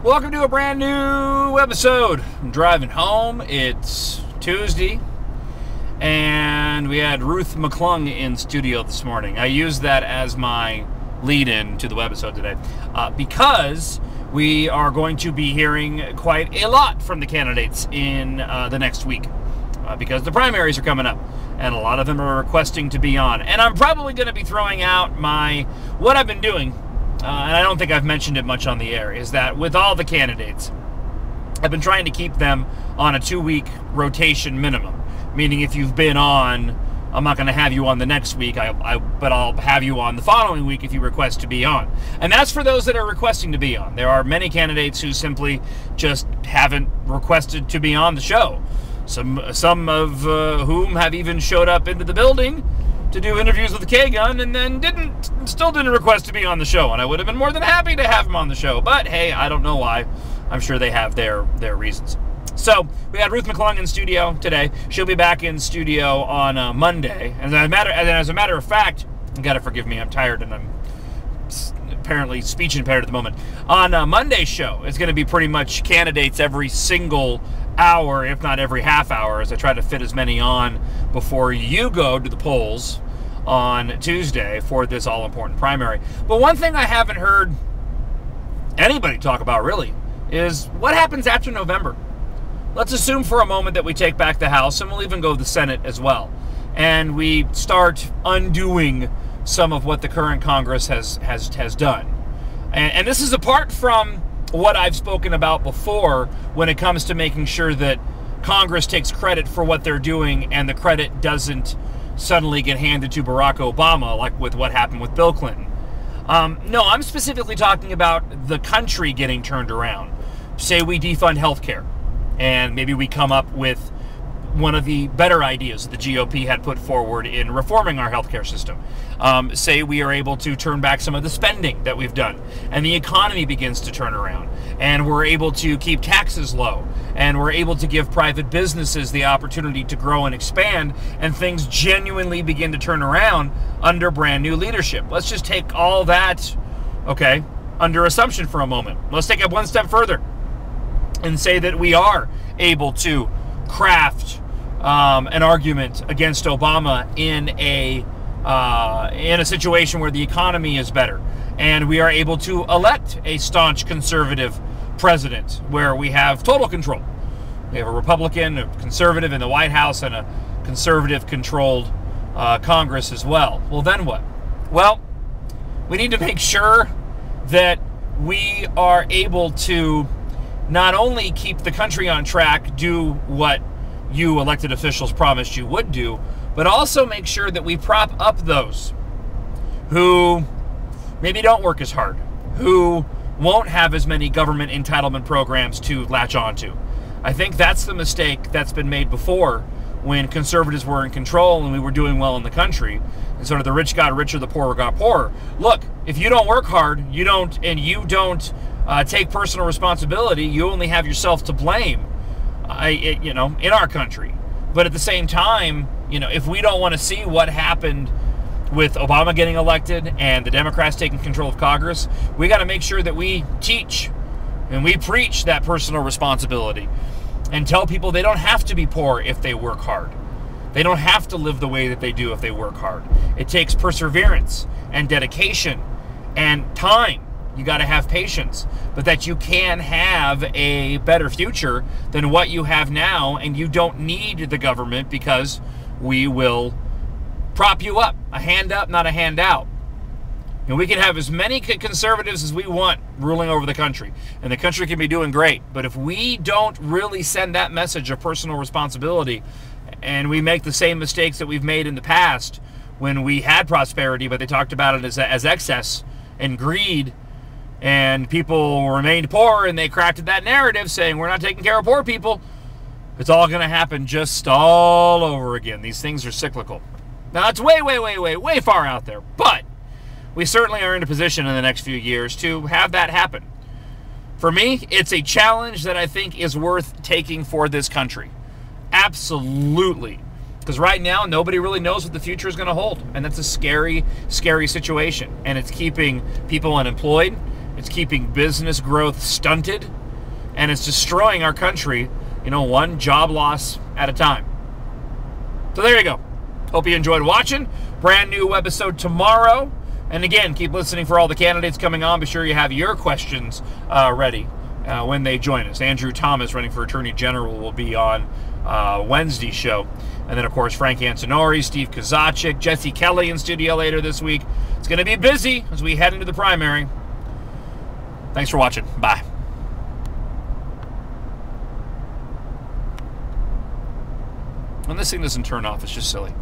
Welcome to a brand new Webisode. I'm driving home. It's Tuesday, and we had Ruth McClung in studio this morning. I used that as my lead-in to the Webisode today because we are going to be hearing quite a lot from the candidates in the next week because the primaries are coming up, and a lot of them are requesting to be on. And I'm probably going to be throwing out what I've been doing. And I don't think I've mentioned it much on the air, is that with all the candidates, I've been trying to keep them on a 2-week rotation minimum. Meaning if you've been on, I'm not going to have you on the next week, but I'll have you on the following week if you request to be on. And that's for those that are requesting to be on. There are many candidates who simply just haven't requested to be on the show. Some of whom have even showed up into the building to do interviews with the K-Gun and then still didn't request to be on the show. And I would have been more than happy to have him on the show. But hey, I don't know why. I'm sure they have their reasons. So we had Ruth McClung in studio today. She'll be back in studio on Monday. And as a matter of fact, you got to forgive me, I'm tired and I'm apparently speech impaired at the moment. On Monday's show, it's going to be pretty much candidates every single hour, if not every half hour, as I try to fit as many on before you go to the polls on Tuesday for this all-important primary. But one thing I haven't heard anybody talk about really is what happens after November. Let's assume for a moment that we take back the House, and we'll even go to the Senate as well, and we start undoing some of what the current Congress has done. And this is apart from what I've spoken about before when it comes to making sure that Congress takes credit for what they're doing and the credit doesn't suddenly get handed to Barack Obama, like with what happened with Bill Clinton. No, I'm specifically talking about the country getting turned around. Say we defund healthcare, and maybe we come up with one of the better ideas the GOP had put forward in reforming our healthcare system. Say we are able to turn back some of the spending that we've done, and the economy begins to turn around, and we're able to keep taxes low, and we're able to give private businesses the opportunity to grow and expand, and things genuinely begin to turn around under brand new leadership. Let's just take all that, okay, under assumption for a moment. Let's take it one step further and say that we are able to craft an argument against Obama in a situation where the economy is better, and we are able to elect a staunch conservative president where we have total control. We have a Republican, a conservative in the White House, and a conservative-controlled Congress as well. Well, then what? Well, we need to make sure that we are able to not only keep the country on track, do what you elected officials promised you would do, but also make sure that we prop up those who maybe don't work as hard, who won't have as many government entitlement programs to latch onto. I think that's the mistake that's been made before when conservatives were in control and we were doing well in the country. And sort of the rich got richer, the poor got poorer. Look, if you don't work hard, you don't take personal responsibility, you only have yourself to blame, in our country. But at the same time, if we don't want to see what happened with Obama getting elected and the Democrats taking control of Congress, we got to make sure that we teach and we preach that personal responsibility and tell people they don't have to be poor if they work hard. They don't have to live the way that they do if they work hard. It takes perseverance and dedication and time. You got to have patience, but that you can have a better future than what you have now, and you don't need the government because we will prop you up. A hand up, not a handout. And we can have as many conservatives as we want ruling over the country, and the country can be doing great. But if we don't really send that message of personal responsibility, and we make the same mistakes that we've made in the past when we had prosperity, but they talked about it as excess and greed, and people remained poor, and they crafted that narrative saying we're not taking care of poor people, it's all going to happen just all over again. These things are cyclical. Now, it's way far out there, but we certainly are in a position in the next few years to have that happen. For me, it's a challenge that I think is worth taking for this country. Absolutely. Because right now, nobody really knows what the future is going to hold. And that's a scary, scary situation. And it's keeping people unemployed. It's keeping business growth stunted, and it's destroying our country, one job loss at a time. So there you go. Hope you enjoyed watching. Brand new webisode tomorrow. And again, keep listening for all the candidates coming on. Be sure you have your questions ready when they join us. Andrew Thomas, running for Attorney General, will be on Wednesday's show. And then, of course, Frank Antonori, Steve Kozaczyk, Jesse Kelly in studio later this week. It's going to be busy as we head into the primary. Thanks for watching. Bye. When this thing doesn't turn off, it's just silly.